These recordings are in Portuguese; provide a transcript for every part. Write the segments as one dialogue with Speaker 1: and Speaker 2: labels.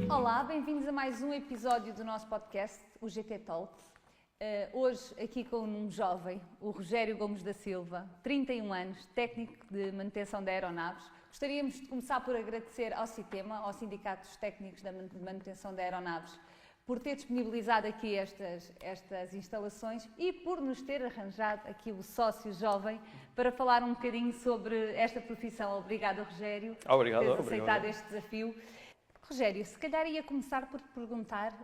Speaker 1: Olá, bem-vindos a mais um episódio do nosso podcast, o GT Talk. Hoje aqui com um jovem, o Rogério Gomes da Silva, 31 anos, técnico de manutenção de aeronaves. Gostaríamos de começar por agradecer ao CITEMA, ao Sindicato dos Técnicos de Manutenção de Aeronaves, por ter disponibilizado aqui estas instalações e por nos ter arranjado aqui o sócio jovem para falar um bocadinho sobre esta profissão. Obrigada, Rogério, por teres aceitado este desafio. Rogério, se calhar ia começar por te perguntar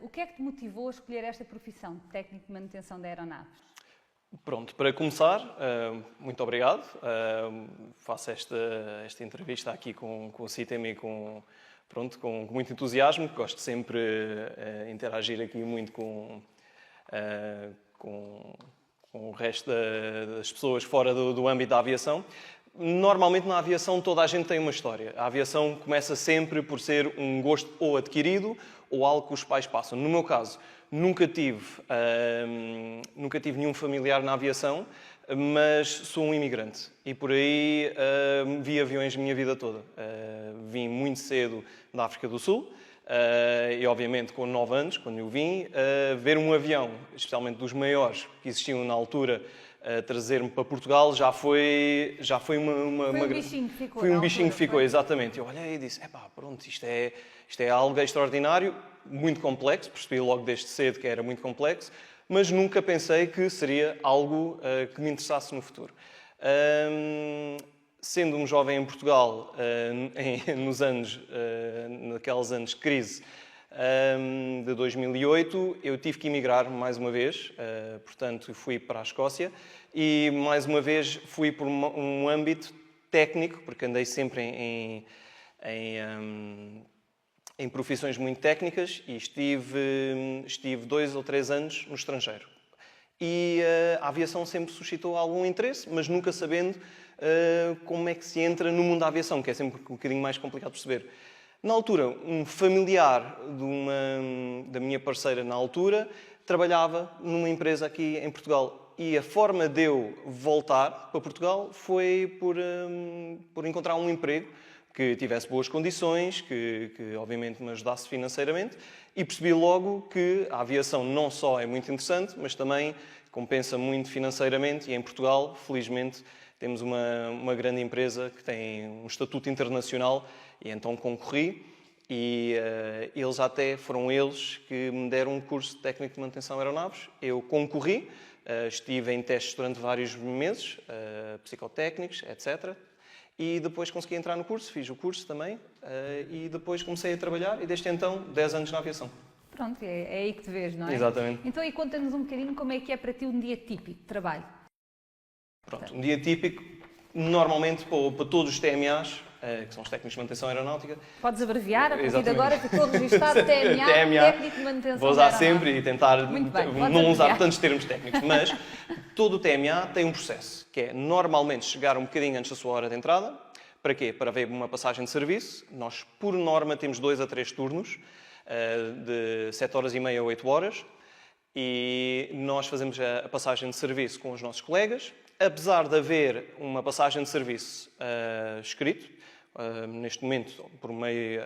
Speaker 1: o que é que te motivou a escolher esta profissão de técnico de manutenção de aeronaves?
Speaker 2: Pronto, para começar, muito obrigado. Faço esta entrevista aqui com o CITEM e com muito entusiasmo. Gosto sempre de interagir aqui muito com o resto das pessoas fora do âmbito da aviação. Normalmente na aviação toda a gente tem uma história. A aviação começa sempre por ser um gosto ou adquirido ou algo que os pais passam. No meu caso, nunca tive nenhum familiar na aviação, mas sou um imigrante e por aí vi aviões a minha vida toda. Vim muito cedo da África do Sul e obviamente com 9 anos, quando eu vim, ver um avião, especialmente dos maiores que existiam na altura, trazer-me para Portugal já foi uma
Speaker 1: bichinho que ficou.
Speaker 2: Foi um bichinho que ficou, exatamente. Eu olhei e disse, pronto, isto é algo extraordinário, muito complexo, percebi logo desde cedo que era muito complexo, mas nunca pensei que seria algo que me interessasse no futuro. Sendo um jovem em Portugal, naqueles anos de crise, de 2008, eu tive que emigrar mais uma vez, portanto fui para a Escócia e mais uma vez fui por um âmbito técnico, porque andei sempre em profissões muito técnicas e estive 2 ou 3 anos no estrangeiro. E a aviação sempre suscitou algum interesse, mas nunca sabendo como é que se entra no mundo da aviação, que é sempre um bocadinho mais complicado de perceber. Na altura, um familiar da minha parceira na altura trabalhava numa empresa aqui em Portugal e a forma de eu voltar para Portugal foi por encontrar um emprego que tivesse boas condições, que obviamente me ajudasse financeiramente e percebi logo que a aviação não só é muito interessante, mas também compensa muito financeiramente e em Portugal, felizmente, temos uma grande empresa que tem um estatuto internacional e então concorri e foram eles que me deram um curso de técnico de manutenção de aeronaves. Eu concorri, estive em testes durante vários meses, psicotécnicos, etc. E depois consegui entrar no curso, fiz o curso também e depois comecei a trabalhar e desde então 10 anos na aviação.
Speaker 1: Pronto, é aí que te vês, não é?
Speaker 2: Exatamente.
Speaker 1: Então aí conta-nos um bocadinho como é que é para ti um dia típico de trabalho.
Speaker 2: Pronto, um dia típico, normalmente para todos os TMAs, que são os técnicos de manutenção aeronáutica.
Speaker 1: Podes abreviar, a partir de
Speaker 2: Exatamente.
Speaker 1: agora ficou registado TMA, técnico de manutenção.
Speaker 2: Vou usar sempre e tentar não usar tantos termos técnicos, mas todo o TMA tem um processo, que é normalmente chegar um bocadinho antes da sua hora de entrada. Para quê? Para haver uma passagem de serviço. Nós, por norma, temos 2 a 3 turnos, de 7 horas e meia a 8 horas, e nós fazemos a passagem de serviço com os nossos colegas. Apesar de haver uma passagem de serviço escrito, neste momento por meio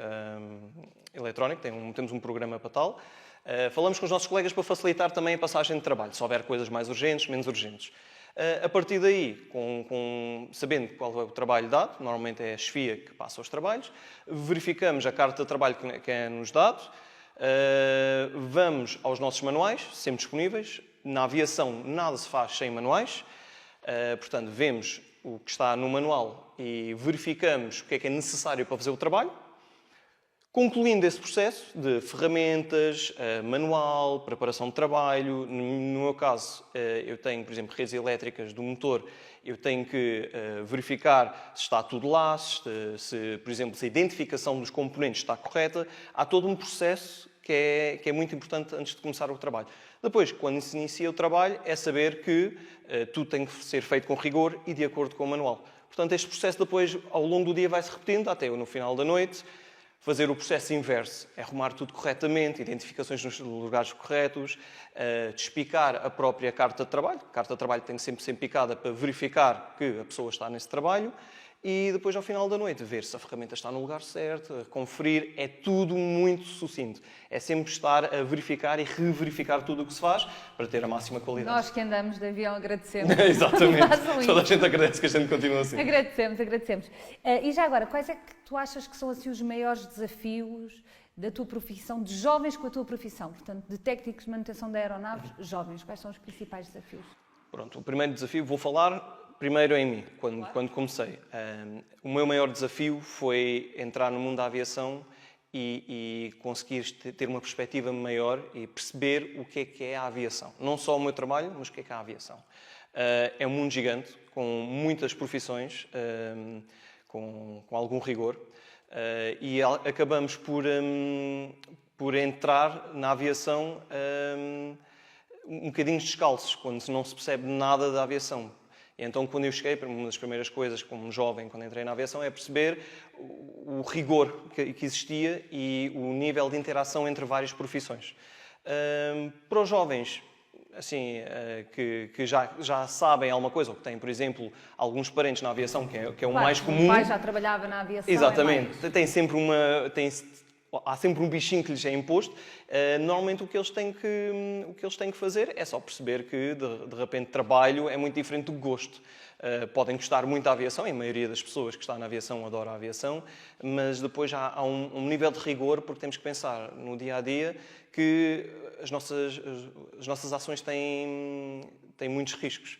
Speaker 2: eletrónico, temos um programa para tal, falamos com os nossos colegas para facilitar também a passagem de trabalho, se houver coisas mais urgentes, menos urgentes. A partir daí, sabendo qual é o trabalho dado, normalmente é a chefia que passa os trabalhos, verificamos a carta de trabalho que é-nos dado, vamos aos nossos manuais, sempre disponíveis. Na aviação nada se faz sem manuais. Portanto, vemos o que está no manual e verificamos o que é necessário para fazer o trabalho. Concluindo esse processo de ferramentas, manual, preparação de trabalho, no meu caso, eu tenho, por exemplo, redes elétricas do motor, eu tenho que verificar se está tudo lá, se, por exemplo, se a identificação dos componentes está correta. Há todo um processo que é muito importante antes de começar o trabalho. Depois, quando se inicia o trabalho, é saber que tudo tem que ser feito com rigor e de acordo com o manual. Portanto, este processo depois, ao longo do dia, vai-se repetindo até no final da noite. Fazer o processo inverso, é arrumar tudo corretamente, identificações nos lugares corretos, despicar a própria carta de trabalho. A carta de trabalho tem que sempre ser picada para verificar que a pessoa está nesse trabalho e depois, ao final da noite, ver se a ferramenta está no lugar certo, conferir. É tudo muito sucinto. É sempre estar a verificar e reverificar tudo o que se faz para ter a máxima qualidade.
Speaker 1: Nós que andamos de avião agradecemos.
Speaker 2: Exatamente.
Speaker 1: Façam
Speaker 2: Toda a
Speaker 1: isso.
Speaker 2: gente agradece que a gente continua assim.
Speaker 1: Agradecemos. E já agora, quais é que tu achas que são assim, os maiores desafios da tua profissão, de jovens com a tua profissão? Portanto, de técnicos de manutenção de aeronaves, jovens. Quais são os principais desafios?
Speaker 2: Pronto, o primeiro desafio, vou falar primeiro em mim, quando comecei. O meu maior desafio foi entrar no mundo da aviação e conseguir ter uma perspectiva maior e perceber o que é a aviação. Não só o meu trabalho, mas o que é a aviação. É um mundo gigante, com muitas profissões, com algum rigor, e acabamos por entrar na aviação um bocadinho descalços, quando não se percebe nada da aviação. E então, quando eu cheguei, uma das primeiras coisas, como jovem, quando entrei na aviação, é perceber o rigor que existia e o nível de interação entre várias profissões. Para os jovens, assim, que já sabem alguma coisa, ou que têm, por exemplo, alguns parentes na aviação, que é o mais comum.
Speaker 1: O pai já trabalhava na aviação.
Speaker 2: Exatamente. Há sempre um bichinho que lhes é imposto. Normalmente o que eles têm que fazer é só perceber que de repente trabalho é muito diferente do gosto. Podem gostar muito da aviação, e a maioria das pessoas que está na aviação adora a aviação, mas depois há um nível de rigor, porque temos que pensar no dia a dia que as nossas ações têm muitos riscos.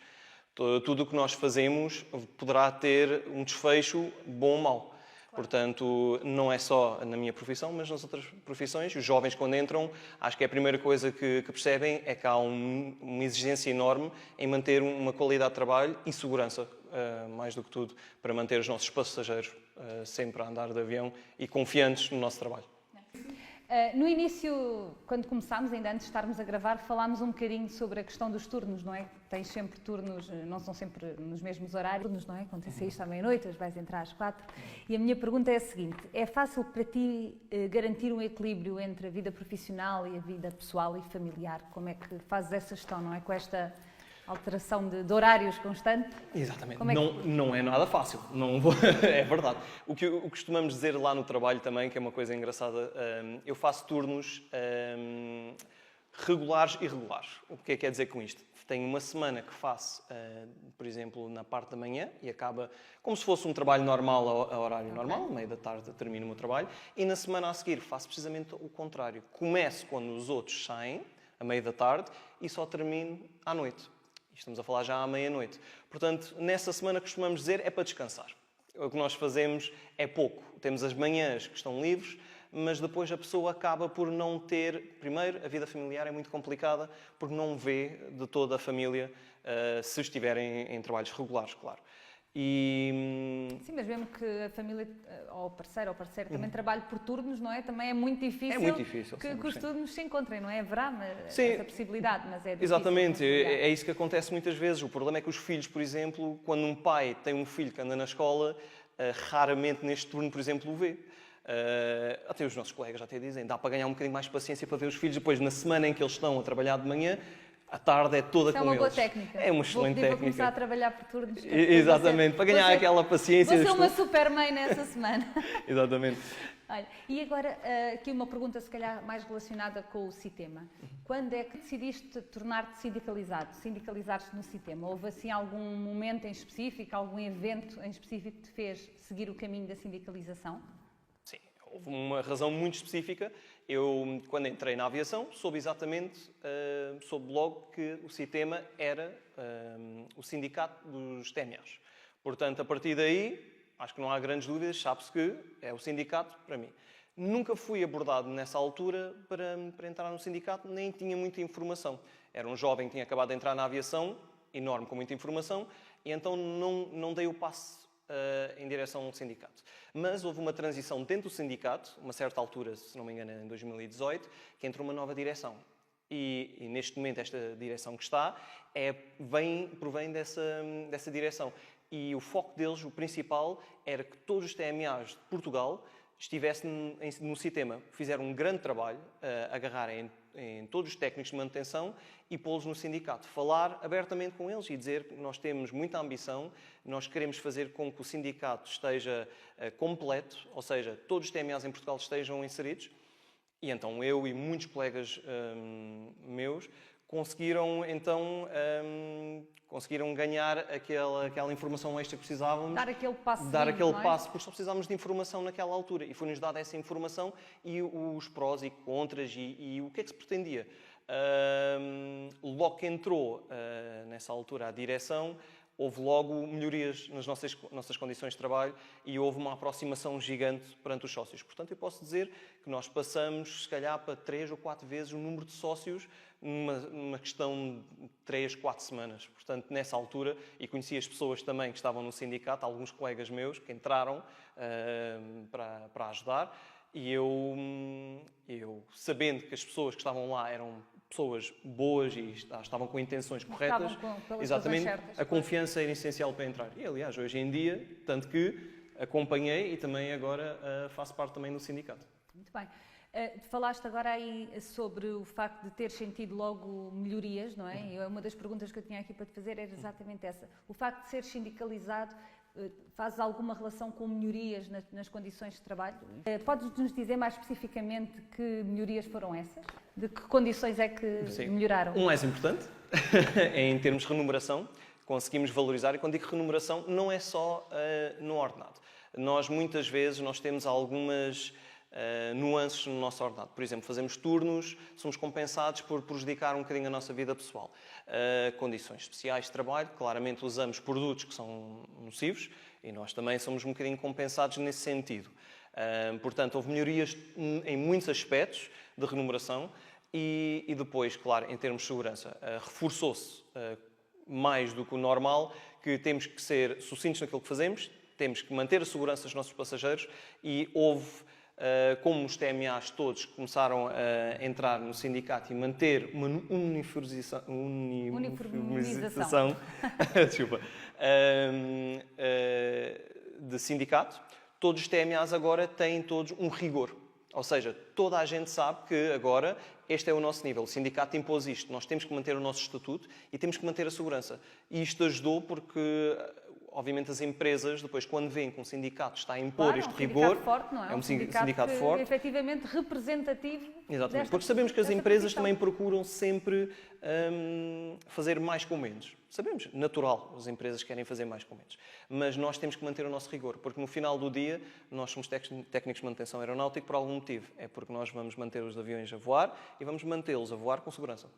Speaker 2: Tudo o que nós fazemos poderá ter um desfecho bom ou mau. Portanto, não é só na minha profissão, mas nas outras profissões. Os jovens, quando entram, acho que a primeira coisa que percebem é que há uma exigência enorme em manter uma qualidade de trabalho e segurança, mais do que tudo, para manter os nossos passageiros sempre a andar de avião e confiantes no nosso trabalho.
Speaker 1: No início, quando começámos, ainda antes de estarmos a gravar, falámos um bocadinho sobre a questão dos turnos, não é? Tens sempre turnos, não são sempre nos mesmos horários, não é? Quando tu saíste à meia-noite, hoje vais entrar às 4. E a minha pergunta é a seguinte: é fácil para ti garantir um equilíbrio entre a vida profissional e a vida pessoal e familiar? Como é que fazes essa gestão, não é? Com esta alteração de horários constante?
Speaker 2: Exatamente.
Speaker 1: Como é
Speaker 2: Não é nada fácil. É verdade. O que costumamos dizer lá no trabalho também, que é uma coisa engraçada, eu faço turnos regulares e irregulares. O que é que quer dizer com isto? Tenho uma semana que faço, por exemplo, na parte da manhã, e acaba como se fosse um trabalho normal, a horário normal, meio da tarde termino o meu trabalho, e na semana a seguir faço precisamente o contrário. Começo quando os outros saem, a meio da tarde, e só termino à noite. Estamos a falar já à meia-noite. Portanto, nessa semana costumamos dizer é para descansar. O que nós fazemos é pouco. Temos as manhãs que estão livres, mas depois a pessoa acaba por não ter... Primeiro, a vida familiar é muito complicada, porque não vê de toda a família se estiverem em trabalhos regulares, claro.
Speaker 1: Sim, mas mesmo que a família, ou o parceiro também trabalhe por turnos, não é? Também é muito difícil, que os turnos se encontrem, não é? Haverá essa possibilidade, mas é difícil.
Speaker 2: Exatamente, é isso que acontece muitas vezes. O problema é que os filhos, por exemplo, quando um pai tem um filho que anda na escola, raramente neste turno, por exemplo, o vê. Até os nossos colegas já até dizem, dá para ganhar um bocadinho mais de paciência para ver os filhos depois, na semana em que eles estão a trabalhar de manhã, a tarde é toda com eles.
Speaker 1: É uma boa técnica.
Speaker 2: É uma excelente técnica.
Speaker 1: Vou começar a trabalhar por turnos.
Speaker 2: Exatamente, para ganhar aquela paciência.
Speaker 1: Vou ser uma super mãe nessa semana.
Speaker 2: Exatamente.
Speaker 1: Olha, e agora, aqui uma pergunta se calhar mais relacionada com o Citema. Quando é que decidiste tornar-te sindicalizar-te no Citema? Houve assim algum momento em específico, algum evento em específico que te fez seguir o caminho da sindicalização?
Speaker 2: Sim, houve uma razão muito específica. Eu, quando entrei na aviação, soube logo que o Citema era o sindicato dos TMAs. Portanto, a partir daí, acho que não há grandes dúvidas, sabe-se que é o sindicato para mim. Nunca fui abordado nessa altura para entrar no sindicato, nem tinha muita informação. Era um jovem que tinha acabado de entrar na aviação, enorme, com muita informação, e então não dei o passo em direção ao sindicato. Mas houve uma transição dentro do sindicato, uma certa altura, se não me engano, em 2018, que entrou uma nova direção. E neste momento, esta direção que está, provém dessa direção. E o foco deles, o principal, era que todos os TMAs de Portugal estivessem no Citema. Fizeram um grande trabalho, agarrarem em todos os técnicos de manutenção e pô-los no sindicato. Falar abertamente com eles e dizer que nós temos muita ambição, nós queremos fazer com que o sindicato esteja completo, ou seja, todos os TMAs em Portugal estejam inseridos. E então eu e muitos colegas meus conseguiram ganhar aquela informação extra que precisávamos.
Speaker 1: Dar aquele passo.
Speaker 2: Porque só precisávamos de informação naquela altura. E foi-nos dada essa informação e os prós e contras e o que é que se pretendia. Logo que entrou nessa altura a direção, houve logo melhorias nas nossas condições de trabalho e houve uma aproximação gigante perante os sócios. Portanto, eu posso dizer que nós passamos, se calhar, para 3 ou 4 vezes o número de sócios numa questão de 3, 4 semanas. Portanto, nessa altura, e conheci as pessoas também que estavam no sindicato, alguns colegas meus que entraram para ajudar, e eu, sabendo que as pessoas que estavam lá eram pessoas boas e estavam com intenções corretas, exatamente, a confiança era essencial para entrar. E, aliás, hoje em dia, tanto que acompanhei e também agora faço parte também do sindicato.
Speaker 1: Muito bem. Falaste agora aí sobre o facto de ter sentido logo melhorias, não é? E uma das perguntas que eu tinha aqui para te fazer era exatamente essa. O facto de ser sindicalizado faz alguma relação com melhorias nas condições de trabalho? Podes-nos dizer mais especificamente que melhorias foram essas? De que condições é que melhoraram?
Speaker 2: O mais importante é em termos de remuneração. Conseguimos valorizar, e quando digo remuneração, não é só no ordenado. Muitas vezes, temos algumas nuances no nosso ordenado. Por exemplo, fazemos turnos, somos compensados por prejudicar um bocadinho a nossa vida pessoal. Condições especiais de trabalho, claramente usamos produtos que são nocivos e nós também somos um bocadinho compensados nesse sentido. Portanto, houve melhorias em muitos aspectos de remuneração e depois, claro, em termos de segurança, reforçou-se mais do que o normal que temos que ser sucintos naquilo que fazemos, temos que manter a segurança dos nossos passageiros e houve, como os TMAs todos começaram a entrar no sindicato e manter uma uniformização desculpa, de sindicato, todos os TMAs agora têm todos um rigor. Ou seja, toda a gente sabe que agora este é o nosso nível. O sindicato impôs isto. Nós temos que manter o nosso estatuto e temos que manter a segurança. E isto ajudou porque, obviamente, as empresas, depois, quando veem que um sindicato está a impor este rigor...
Speaker 1: Forte, não é?
Speaker 2: Um sindicato forte.
Speaker 1: Efetivamente representativo.
Speaker 2: Exatamente, porque sabemos que as empresas também procuram sempre fazer mais com menos. Sabemos, natural, as empresas querem fazer mais com menos. Mas nós temos que manter o nosso rigor, porque no final do dia nós somos técnicos de manutenção aeronáutica por algum motivo. É porque nós vamos manter os aviões a voar e vamos mantê-los a voar com segurança.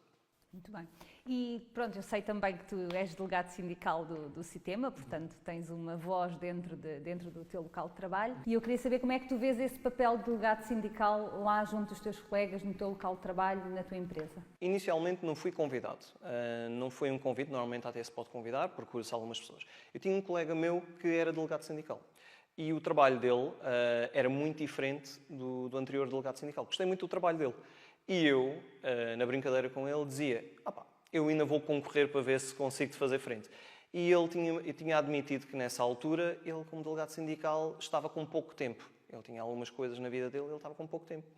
Speaker 1: Muito bem. E pronto, eu sei também que tu és delegado sindical do Citema, portanto tens uma voz dentro do teu local de trabalho. E eu queria saber como é que tu vês esse papel de delegado sindical lá junto dos teus colegas, no teu local de trabalho, na tua empresa.
Speaker 2: Inicialmente não fui convidado. Não foi um convite, normalmente até se pode convidar, porque conheço algumas pessoas. Eu tinha um colega meu que era delegado sindical. E o trabalho dele era muito diferente do anterior delegado sindical. Gostei muito do trabalho dele. E eu, na brincadeira com ele, dizia: eu ainda vou concorrer para ver se consigo fazer frente. E ele tinha admitido que nessa altura, ele como delegado sindical estava com pouco tempo. Ele tinha algumas coisas na vida dele e ele estava com pouco tempo.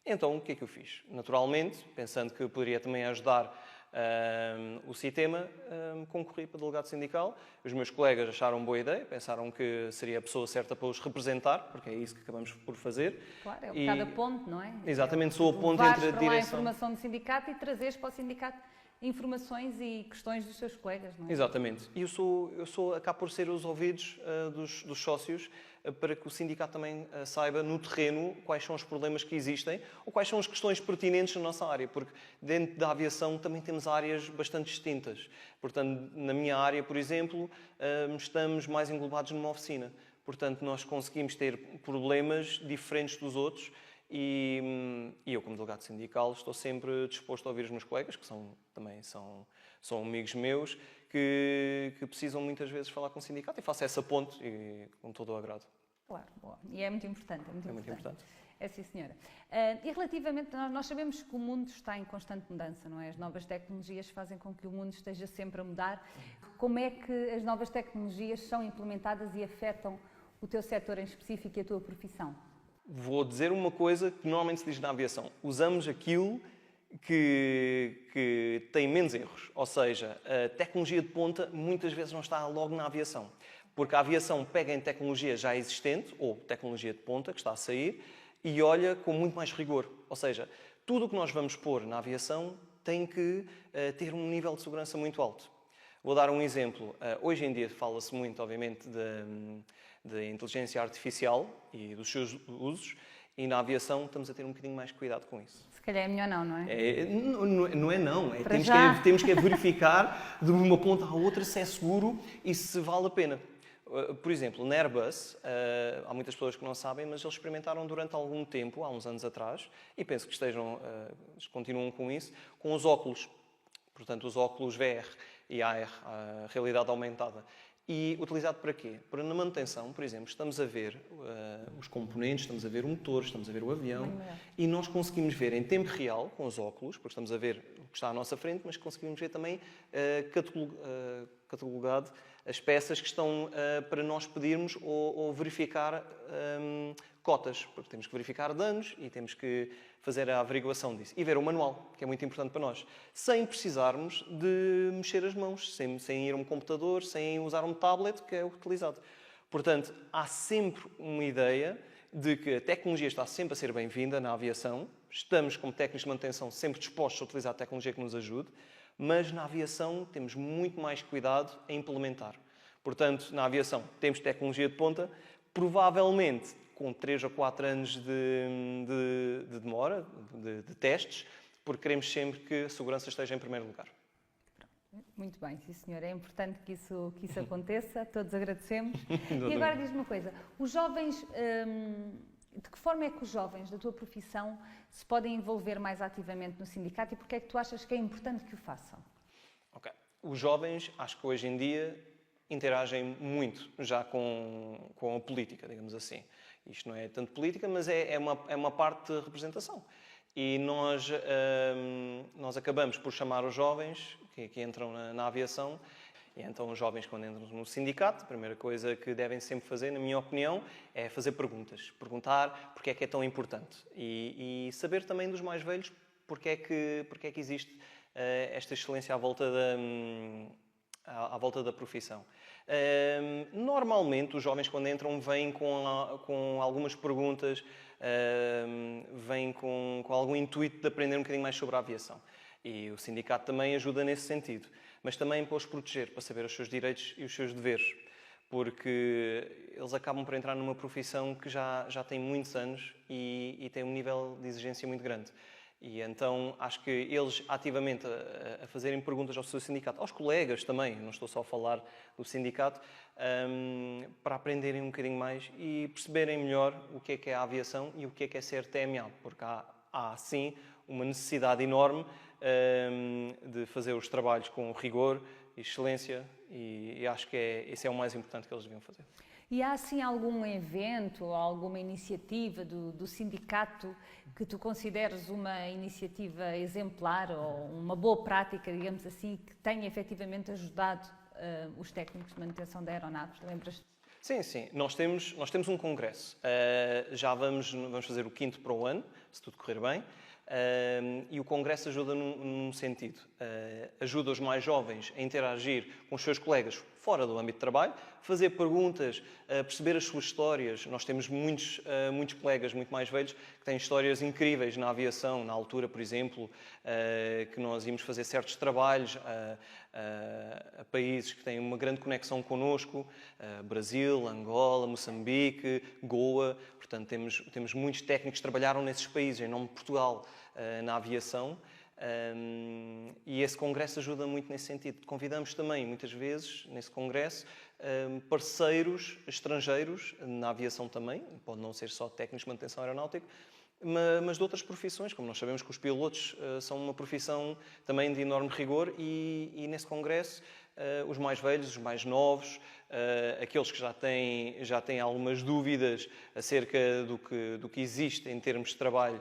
Speaker 2: Então, o que é que eu fiz? Naturalmente, pensando que poderia também ajudar o Citema, concorri para delegado sindical. Os meus colegas acharam boa ideia, pensaram que seria a pessoa certa para os representar, porque é isso que acabamos por fazer.
Speaker 1: Claro, é um bocado a ponte, não é?
Speaker 2: Exatamente, sou a ponte entre a direção...
Speaker 1: Levares para lá a informação do sindicato e trazeres para o sindicato informações e questões dos seus colegas, não é?
Speaker 2: Exatamente. E acabo por ser os ouvidos dos sócios para que o sindicato também saiba no terreno quais são os problemas que existem ou quais são as questões pertinentes na nossa área, porque dentro da aviação também temos áreas bastante distintas. Portanto, na minha área, por exemplo, estamos mais englobados numa oficina. Portanto, nós conseguimos ter problemas diferentes dos outros e eu, como delegado sindical, estou sempre disposto a ouvir os meus colegas, que também são amigos meus, que precisam muitas vezes falar com o sindicato e faço essa ponte e, com todo o agrado.
Speaker 1: Claro, boa. E é muito importante.
Speaker 2: É muito importante.
Speaker 1: É, sim, senhora. E relativamente, nós sabemos que o mundo está em constante mudança, não é? As novas tecnologias fazem com que o mundo esteja sempre a mudar. Como é que as novas tecnologias são implementadas e afetam o teu setor em específico e a tua profissão?
Speaker 2: Vou dizer uma coisa que normalmente se diz na aviação. Usamos aquilo que tem menos erros. Ou seja, a tecnologia de ponta muitas vezes não está logo na aviação. Porque a aviação pega em tecnologia já existente, ou tecnologia de ponta, que está a sair, e olha com muito mais rigor. Ou seja, tudo o que nós vamos pôr na aviação tem que ter um nível de segurança muito alto. Vou dar um exemplo. Hoje em dia fala-se muito, obviamente, de inteligência artificial e dos seus usos, e na aviação estamos a ter um bocadinho mais cuidado com isso.
Speaker 1: Se calhar é melhor não é?
Speaker 2: Não é não.
Speaker 1: Já.
Speaker 2: Temos que verificar de uma ponta à outra se é seguro e se vale a pena. Por exemplo, na Airbus, há muitas pessoas que não sabem, mas eles experimentaram durante algum tempo, há uns anos atrás, e penso que continuam com isso, com os óculos. Portanto, os óculos VR e AR, a realidade aumentada. E utilizado para quê? Para na manutenção, por exemplo, estamos a ver os componentes, estamos a ver o motor, estamos a ver o avião e nós conseguimos ver em tempo real, com os óculos, porque estamos a ver o que está à nossa frente, mas conseguimos ver também catalogado as peças que estão para nós pedirmos ou verificar cotas, porque temos que verificar danos e temos que fazer a averiguação disso. E ver o manual, que é muito importante para nós, sem precisarmos de mexer as mãos, sem ir a um computador, sem usar um tablet, que é o utilizado. Portanto, há sempre uma ideia de que a tecnologia está sempre a ser bem-vinda na aviação, estamos, como técnicos de manutenção, sempre dispostos a utilizar a tecnologia que nos ajude, mas na aviação temos muito mais cuidado em implementar. Portanto, na aviação temos tecnologia de ponta, provavelmente com 3 ou 4 anos de demora, de testes, porque queremos sempre que a segurança esteja em primeiro lugar.
Speaker 1: Muito bem, sim senhor. É importante que isso aconteça, todos agradecemos. E agora diz-me uma coisa, os jovens, de que forma é que os jovens da tua profissão se podem envolver mais ativamente no sindicato e porque é que tu achas que é importante que o façam?
Speaker 2: Ok. Os jovens, acho que hoje em dia, interagem muito já com a política, digamos assim. Isto não é tanto política, mas é uma parte de representação. E nós acabamos por chamar os jovens que entram na aviação. E então os jovens, quando entram no sindicato, a primeira coisa que devem sempre fazer, na minha opinião, é fazer perguntas. Perguntar porque é que é tão importante. E saber também dos mais velhos porque é que existe esta excelência à volta da profissão. Normalmente, os jovens, quando entram, vêm com algumas perguntas, vêm com algum intuito de aprender um bocadinho mais sobre a aviação. E o sindicato também ajuda nesse sentido. Mas também para os proteger, para saber os seus direitos e os seus deveres. Porque eles acabam por entrar numa profissão que já tem muitos anos e tem um nível de exigência muito grande. E então acho que eles ativamente a fazerem perguntas ao seu sindicato, aos colegas também, não estou só a falar do sindicato, para aprenderem um bocadinho mais e perceberem melhor o que é a aviação e o que é ser TMA, porque há sim uma necessidade enorme de fazer os trabalhos com rigor e excelência e acho que esse é o mais importante que eles deviam fazer.
Speaker 1: E há assim algum evento ou alguma iniciativa do sindicato que tu consideres uma iniciativa exemplar ou uma boa prática, digamos assim, que tenha efetivamente ajudado os técnicos de manutenção de aeronaves? Lembras-te?
Speaker 2: Sim. Nós temos um congresso. Já vamos fazer o 5º para o ano, se tudo correr bem. E o congresso ajuda num sentido. Ajuda os mais jovens a interagir com os seus colegas fora do âmbito de trabalho, fazer perguntas, perceber as suas histórias. Nós temos muitos colegas muito mais velhos que têm histórias incríveis na aviação. Na altura, por exemplo, que nós íamos fazer certos trabalhos a países que têm uma grande conexão connosco, Brasil, Angola, Moçambique, Goa. Portanto, temos muitos técnicos que trabalharam nesses países, em nome de Portugal, na aviação. E esse congresso ajuda muito nesse sentido. Convidamos também, muitas vezes, nesse congresso, parceiros estrangeiros, na aviação também, pode não ser só técnicos de manutenção aeronáutica, mas de outras profissões, como nós sabemos que os pilotos são uma profissão também de enorme rigor e nesse congresso os mais velhos, os mais novos, aqueles que já têm algumas dúvidas acerca do que existe em termos de trabalho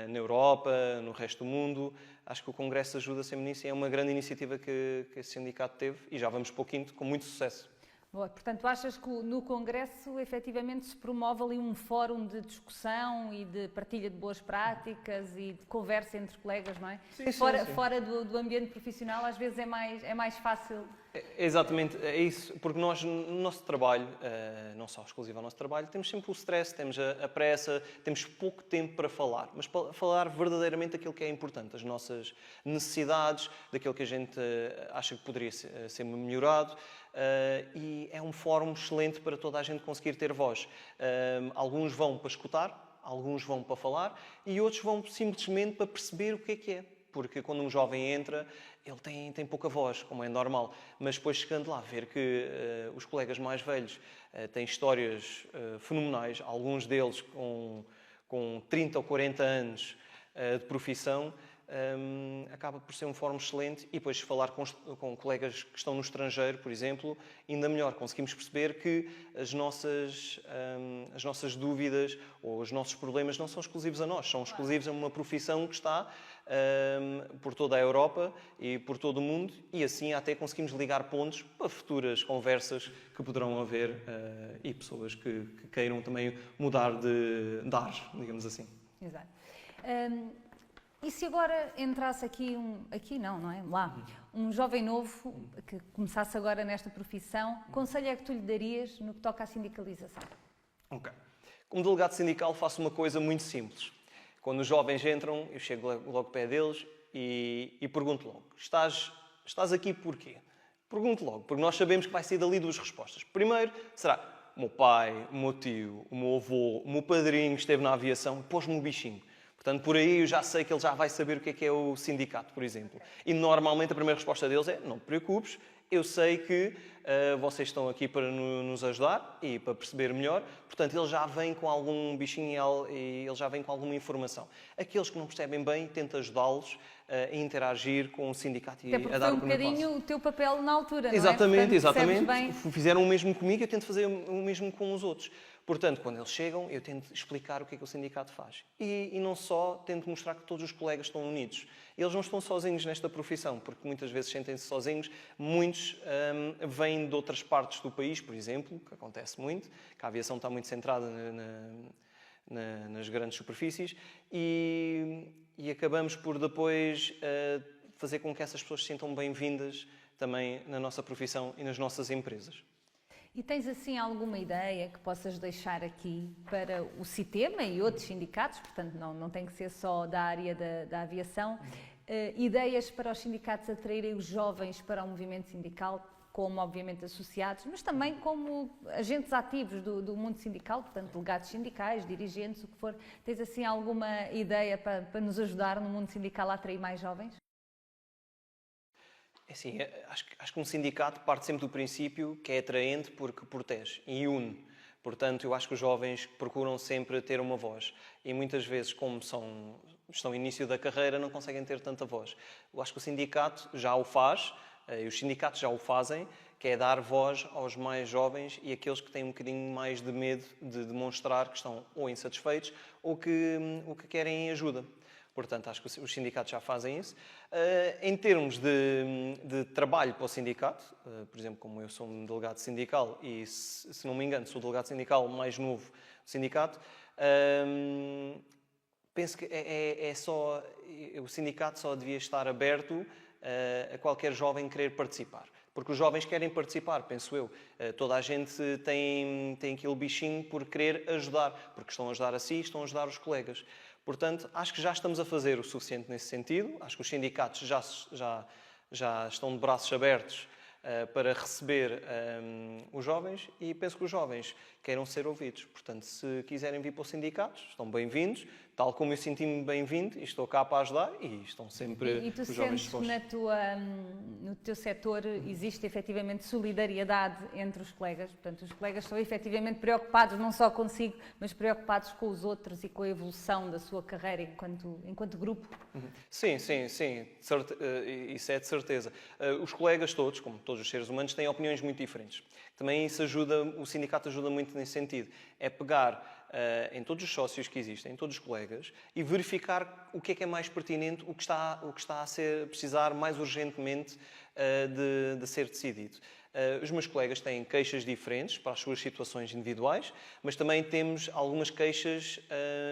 Speaker 2: na Europa, no resto do mundo. Acho que o Congresso ajuda sempre nisso e é uma grande iniciativa que esse sindicato teve e já vamos para o 5º com muito sucesso.
Speaker 1: Boa. Portanto, achas que no Congresso efetivamente se promove ali um fórum de discussão e de partilha de boas práticas e de conversa entre colegas, não é?
Speaker 2: Sim,
Speaker 1: Fora,
Speaker 2: sim.
Speaker 1: fora do ambiente profissional, às vezes é mais fácil.
Speaker 2: Exatamente, é isso, porque nós, no nosso trabalho, não só exclusivo ao nosso trabalho, temos sempre o stress, temos a pressa, temos pouco tempo para falar, mas para falar verdadeiramente aquilo que é importante, as nossas necessidades, daquilo que a gente acha que poderia ser melhorado, e é um fórum excelente para toda a gente conseguir ter voz. Alguns vão para escutar, alguns vão para falar e outros vão simplesmente para perceber o que é. Porque quando um jovem entra, ele tem pouca voz, como é normal. Mas depois, chegando lá, ver que os colegas mais velhos têm histórias fenomenais, alguns deles com 30 ou 40 anos de profissão, acaba por ser um fórum excelente. E depois, falar com colegas que estão no estrangeiro, por exemplo, ainda melhor. Conseguimos perceber que as nossas dúvidas ou os nossos problemas não são exclusivos a nós, são exclusivos a uma profissão que está por toda a Europa e por todo o mundo, e assim até conseguimos ligar pontos para futuras conversas que poderão haver e pessoas que queiram também mudar de ar, digamos assim.
Speaker 1: Exato. E se agora entrasse aqui não é? Lá, um jovem novo que começasse agora nesta profissão, que conselho é que tu lhe darias no que toca à sindicalização?
Speaker 2: Ok. Como delegado sindical faço uma coisa muito simples. Quando os jovens entram, eu chego logo ao pé deles e pergunto logo: estás aqui porquê? Pergunto logo, porque nós sabemos que vai sair dali duas respostas. Primeiro, será o meu pai, o meu tio, o meu avô, o meu padrinho esteve na aviação e pôs-me um bichinho. Portanto, por aí eu já sei que ele já vai saber o que é o sindicato, por exemplo. E normalmente a primeira resposta deles é: não te preocupes, eu sei que vocês estão aqui para nos ajudar e para perceber melhor. Portanto, ele já vem com algum bichinho e ele já vem com alguma informação. Aqueles que não percebem bem, tenta ajudá-los a interagir com o sindicato e a dar o primeiro passo.
Speaker 1: Foi um bocadinho o teu papel na altura, não é?
Speaker 2: Exatamente,
Speaker 1: Portanto,
Speaker 2: exatamente.
Speaker 1: Bem...
Speaker 2: Fizeram o mesmo comigo, eu tento fazer o mesmo com os outros. Portanto, quando eles chegam, eu tento explicar o que é que o sindicato faz. E não só, tento mostrar que todos os colegas estão unidos. Eles não estão sozinhos nesta profissão, porque muitas vezes sentem-se sozinhos. Muitos vêm de outras partes do país, por exemplo, que acontece muito, que a aviação está muito centrada nas grandes superfícies, e acabamos por depois fazer com que essas pessoas se sintam bem-vindas também na nossa profissão e nas nossas empresas.
Speaker 1: E tens assim alguma ideia que possas deixar aqui para o CITEMA e outros sindicatos, portanto não tem que ser só da área da aviação, ideias para os sindicatos atraírem os jovens para o movimento sindical, como obviamente associados, mas também como agentes ativos do mundo sindical, portanto delegados sindicais, dirigentes, o que for. Tens assim alguma ideia para nos ajudar no mundo sindical a atrair mais jovens?
Speaker 2: Assim, acho que um sindicato parte sempre do princípio que é atraente porque protege e une. Portanto, eu acho que os jovens procuram sempre ter uma voz. E muitas vezes, como estão no início da carreira, não conseguem ter tanta voz. Eu acho que o sindicato já o faz, e os sindicatos já o fazem, que é dar voz aos mais jovens e aqueles que têm um bocadinho mais de medo de demonstrar que estão ou insatisfeitos ou que querem ajuda. Portanto, acho que os sindicatos já fazem isso. Em termos de trabalho para o sindicato, por exemplo, como eu sou um delegado sindical e, se não me engano, sou o delegado sindical mais novo do sindicato, penso que o sindicato só devia estar aberto a qualquer jovem querer participar. Porque os jovens querem participar, penso eu. Toda a gente tem aquele bichinho por querer ajudar, porque estão a ajudar a si e estão a ajudar os colegas. Portanto, acho que já estamos a fazer o suficiente nesse sentido. Acho que os sindicatos já estão de braços abertos para receber os jovens e penso que os jovens queiram ser ouvidos. Portanto, se quiserem vir para o sindicato, estão bem-vindos, tal como eu senti-me bem-vindo e estou cá para ajudar e estão sempre
Speaker 1: os jovens dispostos. E tu sentes que no teu setor existe efetivamente solidariedade entre os colegas? Portanto, os colegas estão efetivamente preocupados não só consigo, mas preocupados com os outros e com a evolução da sua carreira enquanto grupo?
Speaker 2: Sim. Isso é de certeza. Os colegas todos, como todos os seres humanos, têm opiniões muito diferentes. Também isso o sindicato ajuda muito nesse sentido. É pegar em todos os sócios que existem, em todos os colegas, e verificar o que é mais pertinente, o que está a precisar mais urgentemente de ser decidido. Os meus colegas têm queixas diferentes para as suas situações individuais, mas também temos algumas queixas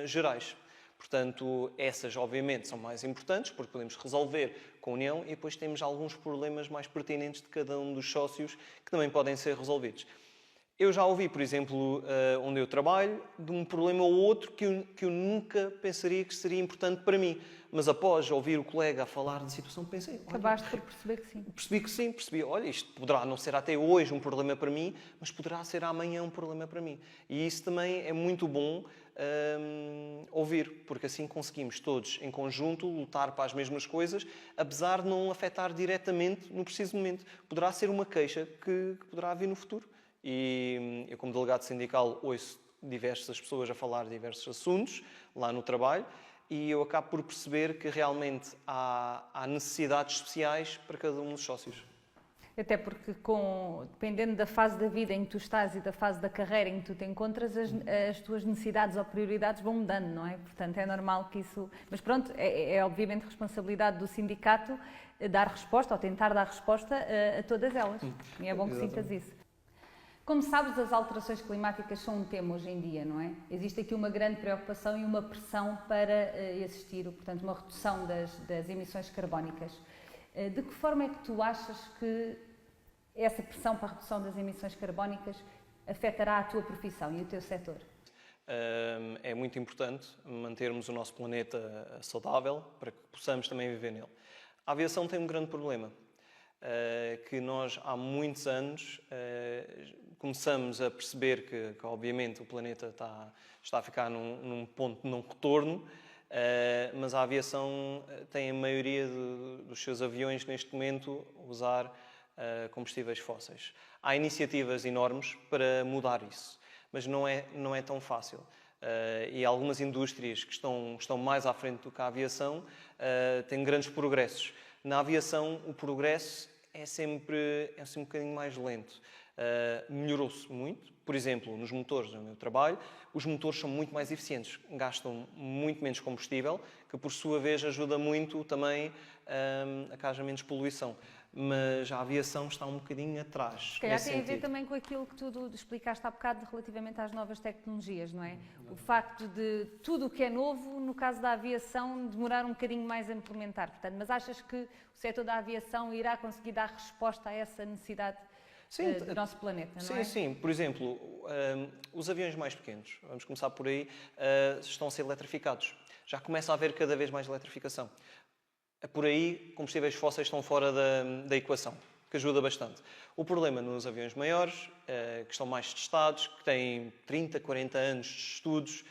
Speaker 2: gerais. Portanto, essas obviamente são mais importantes porque podemos resolver com a união e depois temos alguns problemas mais pertinentes de cada um dos sócios que também podem ser resolvidos. Eu já ouvi, por exemplo, onde eu trabalho, de um problema ou outro que eu nunca pensaria que seria importante para mim. Mas após ouvir o colega a falar de situação, pensei...
Speaker 1: Acabaste por perceber que sim.
Speaker 2: Percebi que sim, percebi, olha, isto poderá não ser até hoje um problema para mim, mas poderá ser amanhã um problema para mim. E isso também é muito bom ouvir, porque assim conseguimos todos, em conjunto, lutar para as mesmas coisas, apesar de não afetar diretamente no preciso momento. Poderá ser uma queixa que poderá vir no futuro. E eu, como delegado sindical, ouço diversas pessoas a falar de diversos assuntos lá no trabalho e eu acabo por perceber que realmente há necessidades especiais para cada um dos sócios.
Speaker 1: Até porque, dependendo da fase da vida em que tu estás e da fase da carreira em que tu te encontras, as tuas necessidades ou prioridades vão mudando, não é? Portanto, é normal que isso... Mas pronto, é obviamente responsabilidade do sindicato dar resposta, ou tentar dar resposta a todas elas. E é bom que sintas isso. Como sabes, as alterações climáticas são um tema hoje em dia, não é? Existe aqui uma grande preocupação e uma pressão para existir, portanto, uma redução das emissões carbónicas. De que forma é que tu achas que essa pressão para a redução das emissões carbónicas afetará a tua profissão e o teu setor?
Speaker 2: É muito importante mantermos o nosso planeta saudável para que possamos também viver nele. A aviação tem um grande problema, que nós há muitos anos começamos a perceber que obviamente o planeta está a ficar num ponto de não retorno, mas a aviação tem a maioria dos seus aviões neste momento usar combustíveis fósseis. Há iniciativas enormes para mudar isso, mas não é tão fácil. E algumas indústrias que estão mais à frente do que a aviação têm grandes progressos. Na aviação o progresso é sempre um bocadinho mais lento. Melhorou-se muito. Por exemplo, nos motores do meu trabalho, os motores são muito mais eficientes, gastam muito menos combustível, que por sua vez ajuda muito também a que haja menos poluição. Mas a aviação está um bocadinho atrás.
Speaker 1: Se calhar tem a ver também com aquilo que tu explicaste há bocado relativamente às novas tecnologias, não é? O facto de tudo o que é novo, no caso da aviação, demorar um bocadinho mais a implementar. Portanto, mas achas que o setor da aviação irá conseguir dar resposta a essa necessidade do nosso planeta, não é?
Speaker 2: Sim. Por exemplo, os aviões mais pequenos, vamos começar por aí, estão a ser eletrificados. Já começa a haver cada vez mais eletrificação. Por aí, combustíveis fósseis estão fora da equação, que ajuda bastante. O problema nos aviões maiores, que estão mais testados, que têm 30, 40 anos de estudos,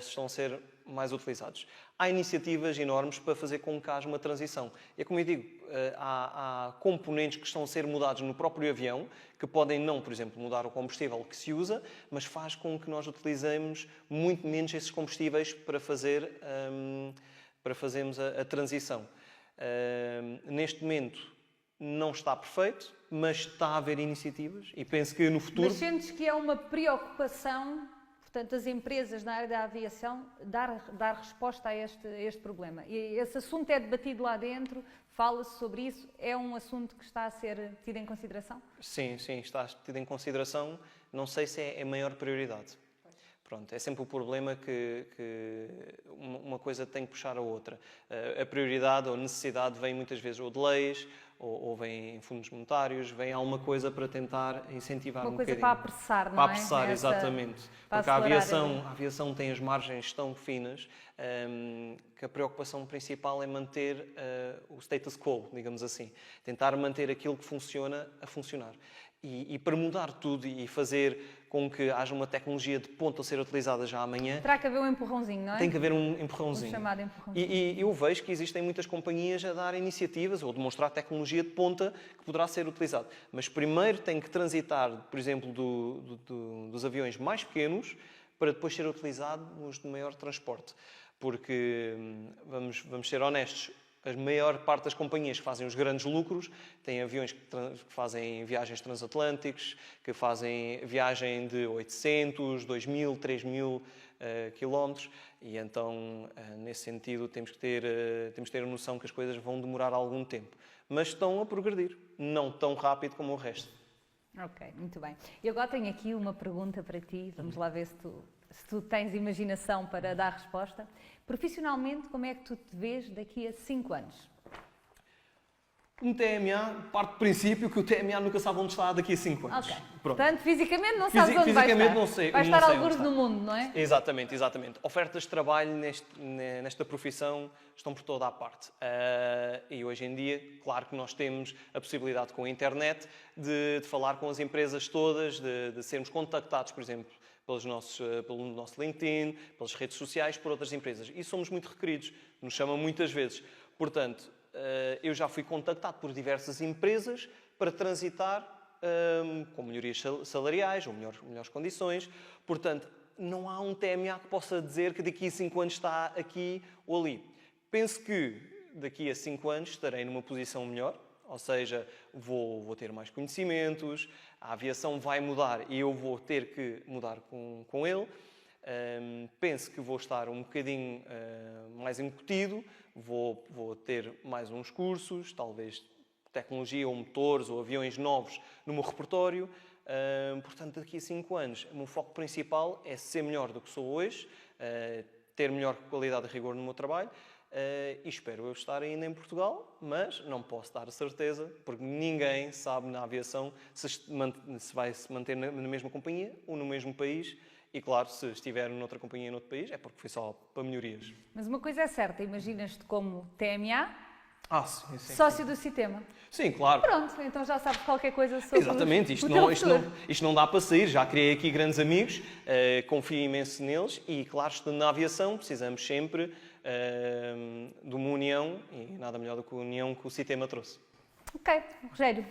Speaker 2: estão a ser mais utilizados. Há iniciativas enormes para fazer com que haja uma transição. E é como eu digo, há componentes que estão a ser mudados no próprio avião, que podem não, por exemplo, mudar o combustível que se usa, mas faz com que nós utilizemos muito menos esses combustíveis para fazermos a transição. Neste momento não está perfeito, mas está a haver iniciativas e penso que no futuro...
Speaker 1: Mas sentes que é uma preocupação, portanto, as empresas na área da aviação dar resposta a este problema? E esse assunto é debatido lá dentro, fala-se sobre isso, é um assunto que está a ser tido em consideração?
Speaker 2: Sim, está tido em consideração, não sei se é a maior prioridade. Pronto, é sempre o problema que uma coisa tem que puxar a outra. A prioridade ou a necessidade vem muitas vezes ou de leis, ou vem em fundos monetários, vem alguma coisa para tentar incentivar um bocadinho.
Speaker 1: Uma coisa para apressar, não é?
Speaker 2: Para apressar, exatamente. Porque a aviação tem as margens tão finas que a preocupação principal é manter o status quo, digamos assim. Tentar manter aquilo que funciona a funcionar. E para mudar tudo e fazer com que haja uma tecnologia de ponta a ser utilizada já amanhã...
Speaker 1: Terá que haver um empurrãozinho, não é?
Speaker 2: Tem que haver um empurrãozinho.
Speaker 1: Um chamado empurrãozinho.
Speaker 2: E eu vejo que existem muitas companhias a dar iniciativas ou demonstrar tecnologia de ponta que poderá ser utilizada. Mas primeiro tem que transitar, por exemplo, dos aviões mais pequenos para depois ser utilizado nos de maior transporte. Porque, vamos ser honestos, a maior parte das companhias que fazem os grandes lucros têm aviões que fazem viagens transatlânticos, que fazem viagem de 800, 2.000, 3.000 quilómetros e então, nesse sentido, temos que ter a noção que as coisas vão demorar algum tempo. Mas estão a progredir, não tão rápido como o resto.
Speaker 1: Ok, muito bem. E agora tenho aqui uma pergunta para ti, vamos lá ver se tu tens imaginação para dar resposta. Profissionalmente, como é que tu te vês daqui a 5 anos?
Speaker 2: Um TMA, parte do princípio que o TMA nunca sabe onde está daqui a 5 anos.
Speaker 1: Ok.
Speaker 2: Pronto.
Speaker 1: Portanto, fisicamente não sabes onde vai
Speaker 2: Fisicamente
Speaker 1: estar.
Speaker 2: não sei.
Speaker 1: Vai
Speaker 2: não
Speaker 1: estar
Speaker 2: sei
Speaker 1: algures
Speaker 2: onde está.
Speaker 1: no mundo, não é?
Speaker 2: Exatamente, exatamente. Ofertas de trabalho nesta profissão estão por toda a parte. E hoje em dia, claro que nós temos a possibilidade com a internet de falar com as empresas todas, de sermos contactados, por exemplo, pelo nosso LinkedIn, pelas redes sociais, por outras empresas. E somos muito requeridos, nos chamam muitas vezes. Portanto, eu já fui contactado por diversas empresas para transitar com melhorias salariais ou melhores condições. Portanto, não há um TMA que possa dizer que daqui a 5 anos está aqui ou ali. Penso que daqui a 5 anos estarei numa posição melhor, ou seja, vou ter mais conhecimentos, a aviação vai mudar e eu vou ter que mudar com ele. Penso que vou estar um bocadinho mais incutido, vou ter mais uns cursos, talvez tecnologia ou motores ou aviões novos no meu repertório. Portanto, daqui a 5 anos, o meu foco principal é ser melhor do que sou hoje, ter melhor qualidade e rigor no meu trabalho. E espero eu estar ainda em Portugal, mas não posso dar a certeza, porque ninguém sabe na aviação se vai se manter na mesma companhia ou no mesmo país. E claro, se estiver noutra companhia noutro país, é porque foi só para melhorias.
Speaker 1: Mas uma coisa é certa, imaginas-te como TMA,
Speaker 2: Sim, sim.
Speaker 1: sócio do sistema.
Speaker 2: Sim, claro.
Speaker 1: Pronto, então já sabes qualquer coisa sobre
Speaker 2: Exatamente,
Speaker 1: o teu futuro.
Speaker 2: isto não dá para sair. Já criei aqui grandes amigos, confio imenso neles e, claro, estando na aviação, precisamos sempre de uma união e nada melhor do que a união que o sistema trouxe.
Speaker 1: Ok, Rogério,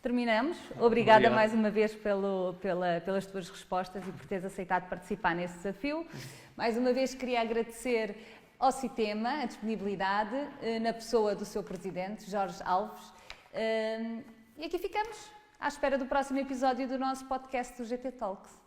Speaker 1: terminamos. Obrigada
Speaker 2: Obrigado.
Speaker 1: mais uma vez pelas tuas respostas e por teres aceitado participar nesse desafio. Mais uma vez queria agradecer ao Citema a disponibilidade na pessoa do seu presidente, Jorge Alves. E aqui ficamos, à espera do próximo episódio do nosso podcast do GT Talks.